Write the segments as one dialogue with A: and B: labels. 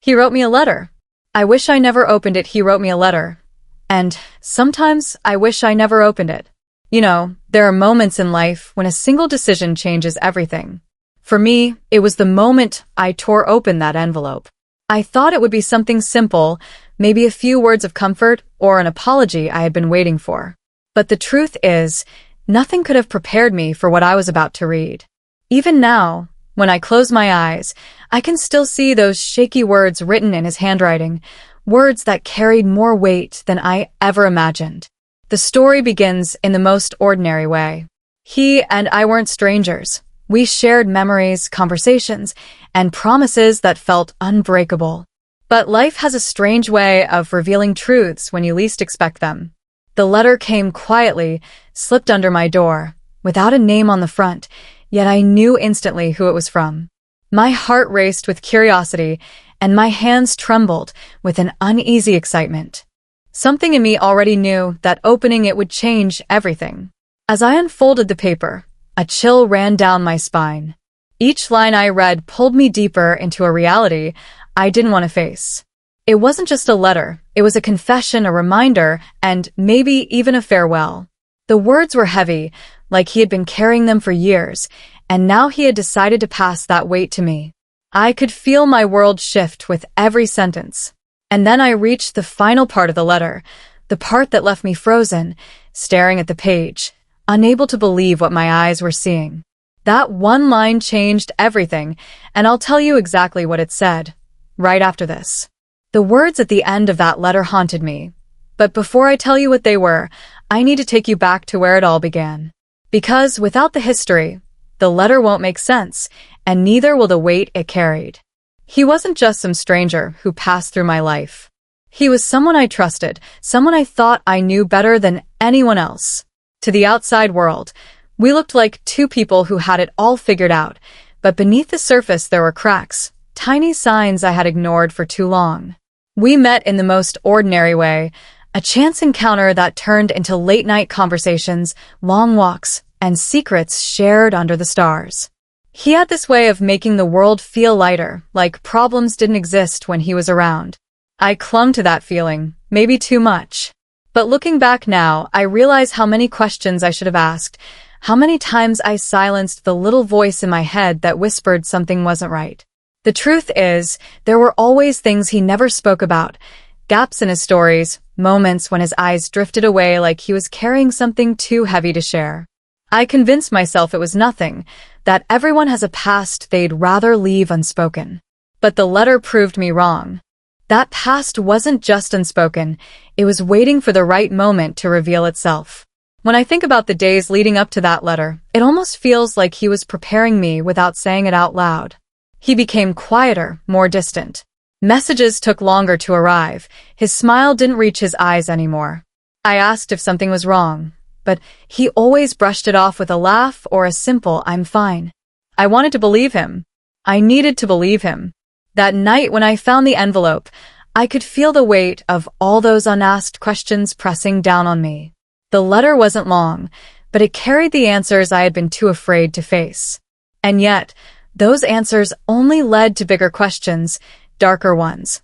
A: He wrote me a letter. I wish I never opened it. He wrote me a letter. And sometimes I wish I never opened it. You know, there are moments in life when a single decision changes everything. For me, it was the moment I tore open that envelope. I thought it would be something simple, maybe a few words of comfort or an apology I had been waiting for. But the truth is, nothing could have prepared me for what I was about to read. Even now, when I close my eyes, I can still see those shaky words written in his handwriting, words that carried more weight than I ever imagined. The story begins in the most ordinary way. He and I weren't strangers. We shared memories, conversations, and promises that felt unbreakable. But life has a strange way of revealing truths when you least expect them. The letter came quietly, slipped under my door, without a name on the front, yet I knew instantly who it was from. My heart raced with curiosity, and my hands trembled with an uneasy excitement. Something in me already knew that opening it would change everything. As I unfolded the paper, a chill ran down my spine. Each line I read pulled me deeper into a reality I didn't want to face. It wasn't just a letter, it was a confession, a reminder, and maybe even a farewell. The words were heavy, like he had been carrying them for years, and now he had decided to pass that weight to me. I could feel my world shift with every sentence. And then I reached the final part of the letter, the part that left me frozen, staring at the page, unable to believe what my eyes were seeing. That one line changed everything, and I'll tell you exactly what it said, right after this. The words at the end of that letter haunted me. But before I tell you what they were, I need to take you back to where it all began. Because without the history, the letter won't make sense, and neither will the weight it carried. He wasn't just some stranger who passed through my life. He was someone I trusted, someone I thought I knew better than anyone else. To the outside world, we looked like two people who had it all figured out, but beneath the surface there were cracks, tiny signs I had ignored for too long. We met in the most ordinary way, a chance encounter that turned into late-night conversations, long walks, and secrets shared under the stars. He had this way of making the world feel lighter, like problems didn't exist when he was around. I clung to that feeling, maybe too much. But looking back now, I realize how many questions I should have asked, how many times I silenced the little voice in my head that whispered something wasn't right. The truth is, there were always things he never spoke about, gaps in his stories, moments when his eyes drifted away like he was carrying something too heavy to share. I convinced myself it was nothing, that everyone has a past they'd rather leave unspoken. But the letter proved me wrong. That past wasn't just unspoken, it was waiting for the right moment to reveal itself. When I think about the days leading up to that letter, it almost feels like he was preparing me without saying it out loud. He became quieter, more distant. Messages took longer to arrive. His smile didn't reach his eyes anymore. I asked if something was wrong, but he always brushed it off with a laugh or a simple "I'm fine." I wanted to believe him. I needed to believe him. That night when I found the envelope, I could feel the weight of all those unasked questions pressing down on me. The letter wasn't long, but it carried the answers I had been too afraid to face. And yet, those answers only led to bigger questions, darker ones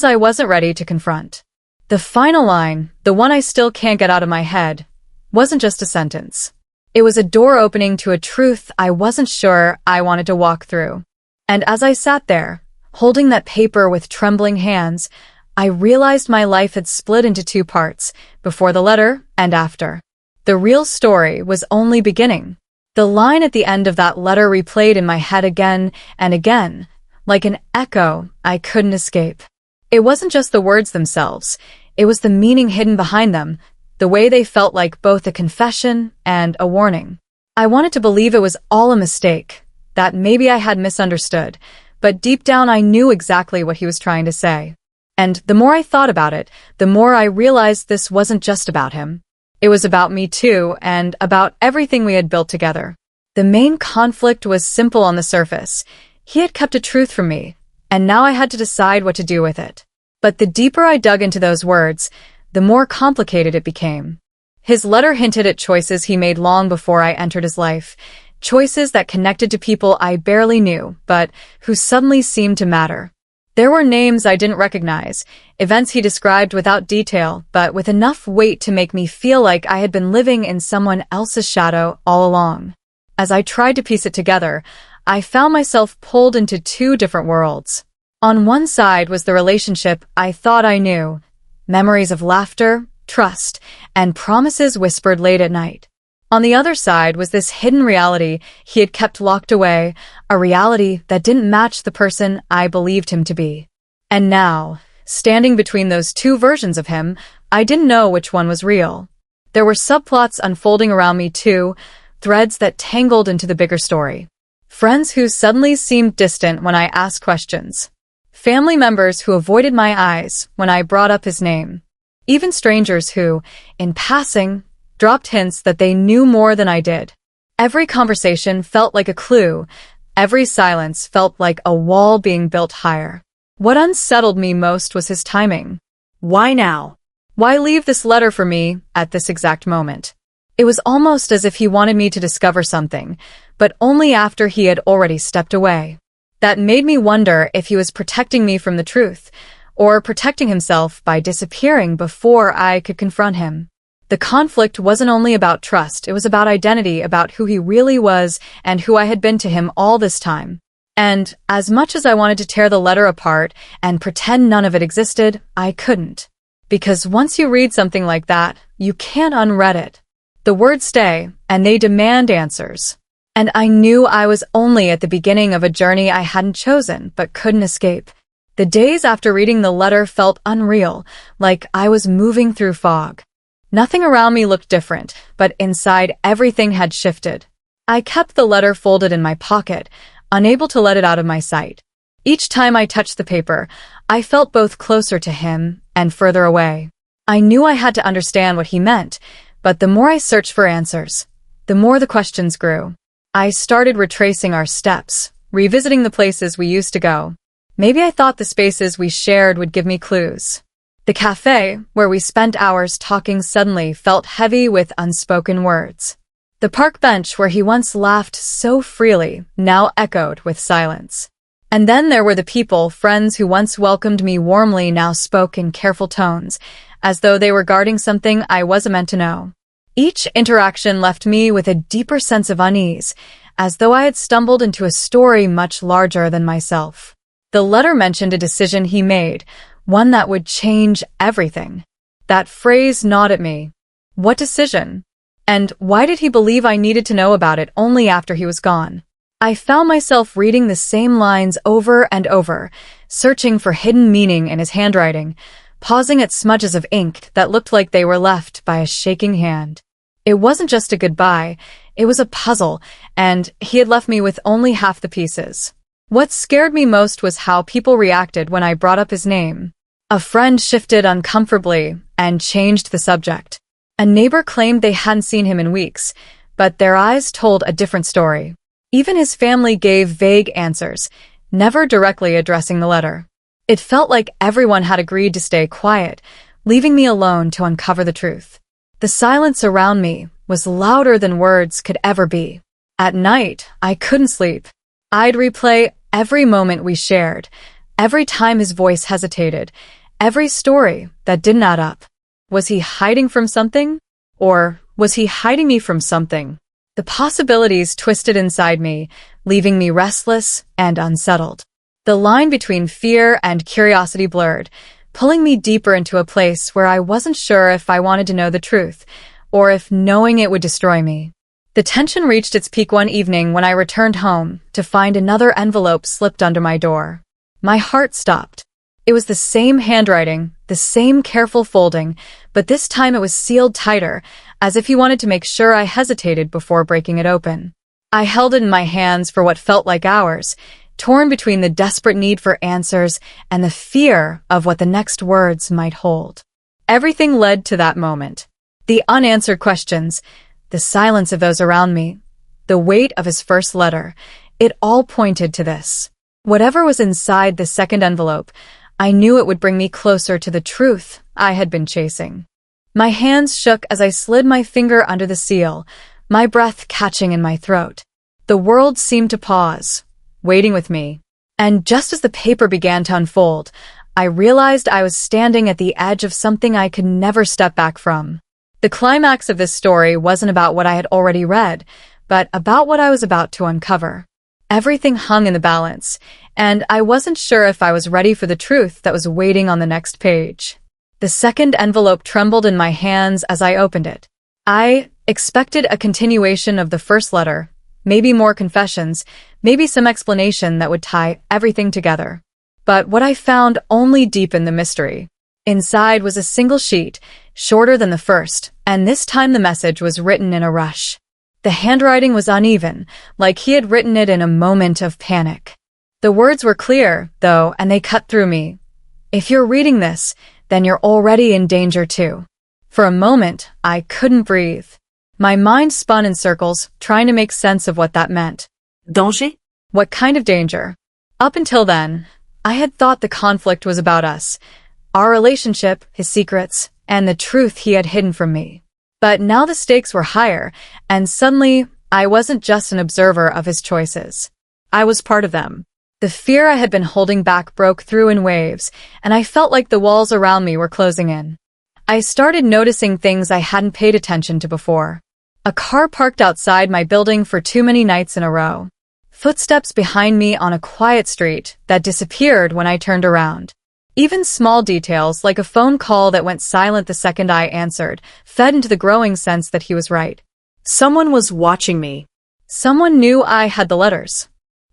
A: I wasn't ready to confront. The final line, the one I still can't get out of my head, wasn't just a sentence. It was a door opening to a truth I wasn't sure I wanted to walk through. And as I sat there, holding that paper with trembling hands, I realized my life had split into two parts, before the letter and after. The real story was only beginning. The line at the end of that letter replayed in my head again and again, like an echo I couldn't escape. It wasn't just the words themselves, it was the meaning hidden behind them, the way they felt like both a confession and a warning. I wanted to believe it was all a mistake, that maybe I had misunderstood, but deep down I knew exactly what he was trying to say. And the more I thought about it, the more I realized this wasn't just about him. It was about me too, and about everything we had built together. The main conflict was simple on the surface. He had kept a truth from me, and now I had to decide what to do with it. But the deeper I dug into those words, the more complicated it became. His letter hinted at choices he made long before I entered his life, choices that connected to people I barely knew, but who suddenly seemed to matter. There were names I didn't recognize, events he described without detail, but with enough weight to make me feel like I had been living in someone else's shadow all along. As I tried to piece it together, I found myself pulled into two different worlds. On one side was the relationship I thought I knew, memories of laughter, trust, and promises whispered late at night. On the other side was this hidden reality he had kept locked away, a reality that didn't match the person I believed him to be. And now, standing between those two versions of him, I didn't know which one was real. There were subplots unfolding around me too, threads that tangled into the bigger story. Friends who suddenly seemed distant when I asked questions. Family members who avoided my eyes when I brought up his name. Even strangers who, in passing, dropped hints that they knew more than I did. Every conversation felt like a clue. Every silence felt like a wall being built higher. What unsettled me most was his timing. Why now? Why leave this letter for me at this exact moment? It was almost as if he wanted me to discover something, but only after he had already stepped away. That made me wonder if he was protecting me from the truth, or protecting himself by disappearing before I could confront him. The conflict wasn't only about trust, it was about identity, about who he really was and who I had been to him all this time. And as much as I wanted to tear the letter apart and pretend none of it existed, I couldn't. Because once you read something like that, you can't unread it. The words stay, and they demand answers. And I knew I was only at the beginning of a journey I hadn't chosen, but couldn't escape. The days after reading the letter felt unreal, like I was moving through fog. Nothing around me looked different, but inside everything had shifted. I kept the letter folded in my pocket, unable to let it out of my sight. Each time I touched the paper, I felt both closer to him and further away. I knew I had to understand what he meant, but the more I searched for answers, the more the questions grew. I started retracing our steps, revisiting the places we used to go. Maybe I thought the spaces we shared would give me clues. The cafe, where we spent hours talking, suddenly felt heavy with unspoken words. The park bench where he once laughed so freely now echoed with silence. And then there were the people, friends who once welcomed me warmly now spoke in careful tones, as though they were guarding something I wasn't meant to know. Each interaction left me with a deeper sense of unease, as though I had stumbled into a story much larger than myself. The letter mentioned a decision he made, one that would change everything. That phrase gnawed at me. What decision? And why did he believe I needed to know about it only after he was gone? I found myself reading the same lines over and over, searching for hidden meaning in his handwriting, pausing at smudges of ink that looked like they were left by a shaking hand. It wasn't just a goodbye, it was a puzzle, and he had left me with only half the pieces. What scared me most was how people reacted when I brought up his name. A friend shifted uncomfortably and changed the subject. A neighbor claimed they hadn't seen him in weeks, but their eyes told a different story. Even his family gave vague answers, never directly addressing the letter. It felt like everyone had agreed to stay quiet, leaving me alone to uncover the truth. The silence around me was louder than words could ever be. At night, I couldn't sleep. I'd replay every moment we shared, every time his voice hesitated, every story that didn't add up. Was he hiding from something? Or was he hiding me from something? The possibilities twisted inside me, leaving me restless and unsettled. The line between fear and curiosity blurred, pulling me deeper into a place where I wasn't sure if I wanted to know the truth, or if knowing it would destroy me. The tension reached its peak one evening when I returned home to find another envelope slipped under my door. My heart stopped. It was the same handwriting, the same careful folding, but this time it was sealed tighter, as if he wanted to make sure I hesitated before breaking it open. I held it in my hands for what felt like hours, torn between the desperate need for answers and the fear of what the next words might hold. Everything led to that moment. The unanswered questions, the silence of those around me, the weight of his first letter, it all pointed to this. Whatever was inside the second envelope, I knew it would bring me closer to the truth I had been chasing. My hands shook as I slid my finger under the seal, my breath catching in my throat. The world seemed to pause, waiting with me. And just as the paper began to unfold, I realized I was standing at the edge of something I could never step back from. The climax of this story wasn't about what I had already read, but about what I was about to uncover. Everything hung in the balance, and I wasn't sure if I was ready for the truth that was waiting on the next page. The second envelope trembled in my hands as I opened it. I expected a continuation of the first letter, maybe more confessions, maybe some explanation that would tie everything together. But what I found only deepened the mystery. Inside was a single sheet, shorter than the first, and this time the message was written in a rush. The handwriting was uneven, like he had written it in a moment of panic. The words were clear, though, and they cut through me. If you're reading this, then you're already in danger too. For a moment, I couldn't breathe. My mind spun in circles, trying to make sense of what that meant.
B: Danger?
A: What kind of danger? Up until then, I had thought the conflict was about us, our relationship, his secrets, and the truth he had hidden from me. But now the stakes were higher, and suddenly, I wasn't just an observer of his choices. I was part of them. The fear I had been holding back broke through in waves, and I felt like the walls around me were closing in. I started noticing things I hadn't paid attention to before. A car parked outside my building for too many nights in a row. Footsteps behind me on a quiet street that disappeared when I turned around. Even small details, like a phone call that went silent the second I answered, fed into the growing sense that he was right.
B: Someone was watching me.
A: Someone knew I had the letters.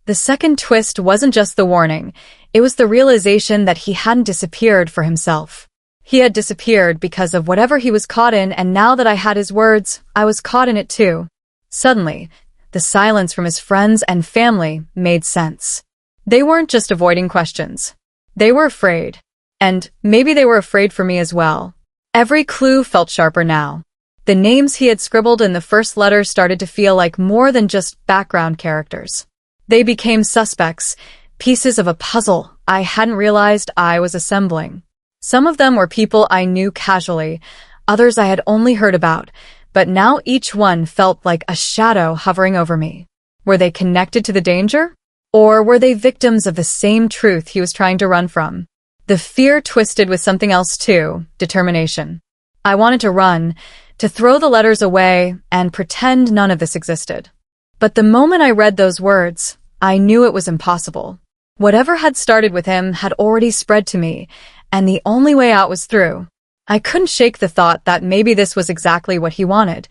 A: The second twist wasn't just the warning, it was the realization that he hadn't disappeared for himself. He had disappeared because of whatever he was caught in, and now that I had his words, I was caught in it too. Suddenly, the silence from his friends and family made sense. They weren't just avoiding questions. They were afraid. And maybe they were afraid for me as well. Every clue felt sharper now. The names he had scribbled in the first letter started to feel like more than just background characters. They became suspects, pieces of a puzzle I hadn't realized I was assembling. Some of them were people I knew casually, others I had only heard about, but now each one felt like a shadow hovering over me. Were they connected to the danger? Or were they victims of the same truth he was trying to run from? The fear twisted with something else too, determination. I wanted to run, to throw the letters away, and pretend none of this existed. But the moment I read those words, I knew it was impossible. Whatever had started with him had already spread to me, and the only way out was through. I couldn't shake the thought that maybe this was exactly what he wanted,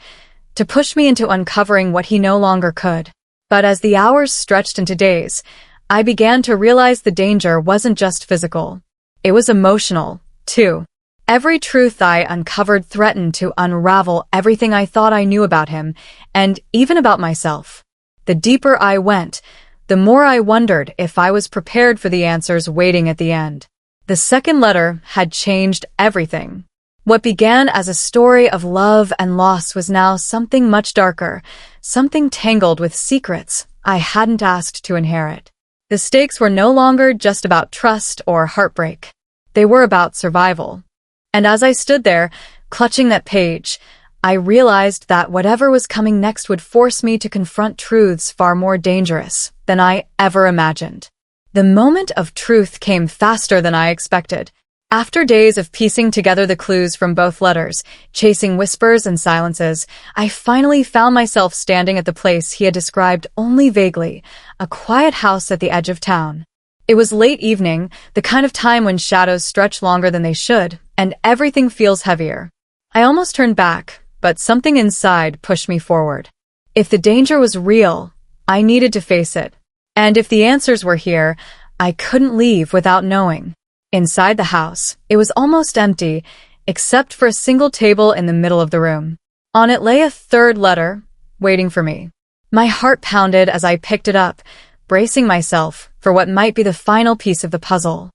A: to push me into uncovering what he no longer could. But as the hours stretched into days, I began to realize the danger wasn't just physical. It was emotional, too. Every truth I uncovered threatened to unravel everything I thought I knew about him, and even about myself. The deeper I went, the more I wondered if I was prepared for the answers waiting at the end. The second letter had changed everything. What began as a story of love and loss was now something much darker, something tangled with secrets I hadn't asked to inherit. The stakes were no longer just about trust or heartbreak. They were about survival. And as I stood there, clutching that page, I realized that whatever was coming next would force me to confront truths far more dangerous than I ever imagined. The moment of truth came faster than I expected. After days of piecing together the clues from both letters, chasing whispers and silences, I finally found myself standing at the place he had described only vaguely, a quiet house at the edge of town. It was late evening, the kind of time when shadows stretch longer than they should, and everything feels heavier. I almost turned back, but something inside pushed me forward. If the danger was real, I needed to face it. And if the answers were here, I couldn't leave without knowing. Inside the house, it was almost empty, except for a single table in the middle of the room. On it lay a third letter, waiting for me. My heart pounded as I picked it up, bracing myself for what might be the final piece of the puzzle.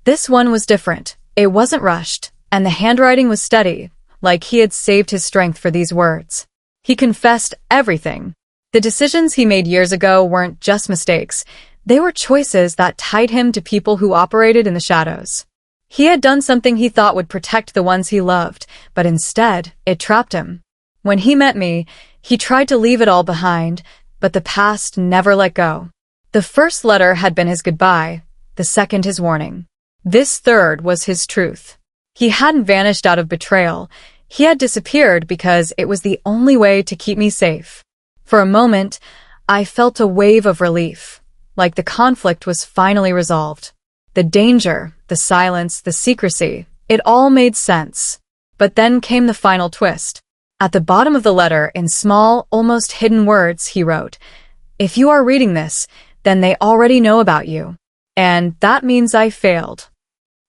A: This one was different. It wasn't rushed, and the handwriting was steady, like he had saved his strength for these words. He confessed everything. The decisions he made years ago weren't just mistakes. They were choices that tied him to people who operated in the shadows. He had done something he thought would protect the ones he loved, but instead, it trapped him. When he met me, he tried to leave it all behind, but the past never let go. The first letter had been his goodbye, the second his warning. This third was his truth. He hadn't vanished out of betrayal. He had disappeared because it was the only way to keep me safe. For a moment, I felt a wave of relief, like the conflict was finally resolved. The danger, the silence, the secrecy, it all made sense. But then came the final twist. At the bottom of the letter, in small, almost hidden words, he wrote, "If you are reading this, then they already know about you. And that means I failed."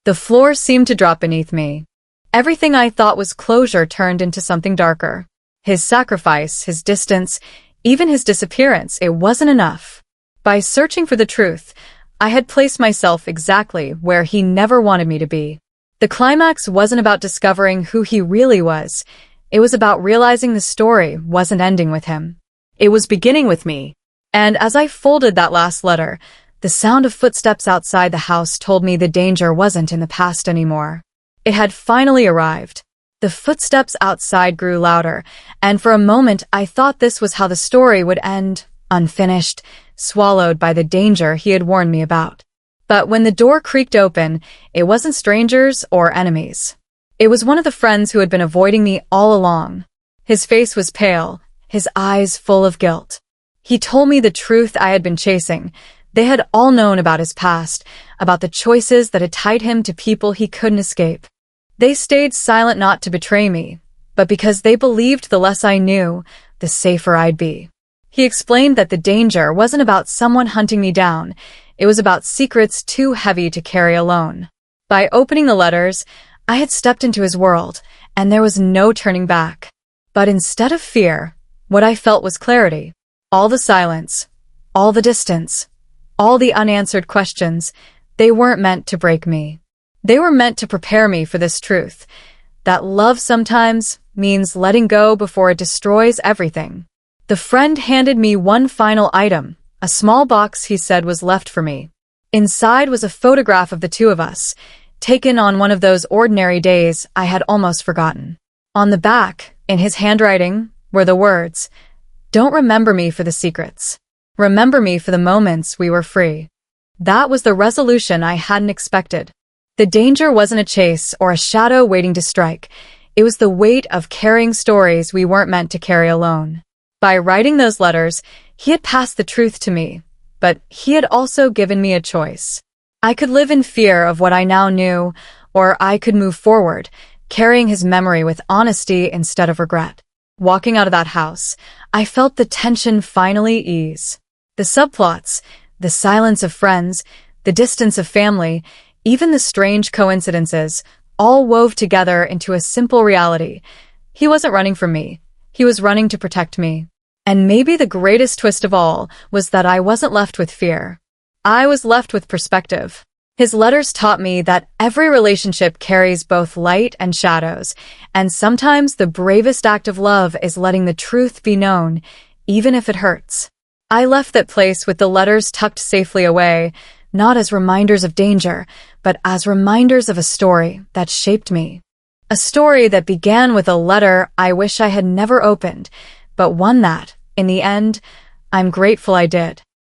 A: The floor seemed to drop beneath me. Everything I thought was closure turned into something darker. His sacrifice, his distance, even his disappearance, it wasn't enough. By searching for the truth, I had placed myself exactly where he never wanted me to be. The climax wasn't about discovering who he really was. It was about realizing the story wasn't ending with him. It was beginning with me. And as I folded that last letter, the sound of footsteps outside the house told me the danger wasn't in the past anymore. It had finally arrived. The footsteps outside grew louder, and for a moment I thought this was how the story would end, unfinished, swallowed by the danger he had warned me about. But when the door creaked open, it wasn't strangers or enemies. It was one of the friends who had been avoiding me all along. His face was pale, his eyes full of guilt. He told me the truth I had been chasing. They had all known about his past, about the choices that had tied him to people he couldn't escape. They stayed silent not to betray me, but because they believed the less I knew, the safer I'd be. He explained that the danger wasn't about someone hunting me down. It was about secrets too heavy to carry alone. By opening the letters, I had stepped into his world, and there was no turning back. But instead of fear, what I felt was clarity. All the silence, all the distance, all the unanswered questions, they weren't meant to break me. They were meant to prepare me for this truth, that love sometimes means letting go before it destroys everything. The friend handed me one final item, a small box he said was left for me. Inside was a photograph of the two of us, taken on one of those ordinary days I had almost forgotten. On the back, in his handwriting, were the words, "Don't remember me for the secrets. Remember me for the moments we were free." That was the resolution I hadn't expected. The danger wasn't a chase or a shadow waiting to strike. It was the weight of carrying stories we weren't meant to carry alone. By writing those letters, he had passed the truth to me, but he had also given me a choice. I could live in fear of what I now knew, or I could move forward, carrying his memory with honesty instead of regret. Walking out of that house, I felt the tension finally ease. The subplots, the silence of friends, the distance of family, even the strange coincidences, all wove together into a simple reality. He wasn't running from me. He was running to protect me. And maybe the greatest twist of all was that I wasn't left with fear. I was left with perspective. His letters taught me that every relationship carries both light and shadows, and sometimes the bravest act of love is letting the truth be known, even if it hurts. I left that place with the letters tucked safely away, not as reminders of danger, but as reminders of a story that shaped me. A story that began with a letter I wish I had never opened, but one that, in the end, I'm grateful I did.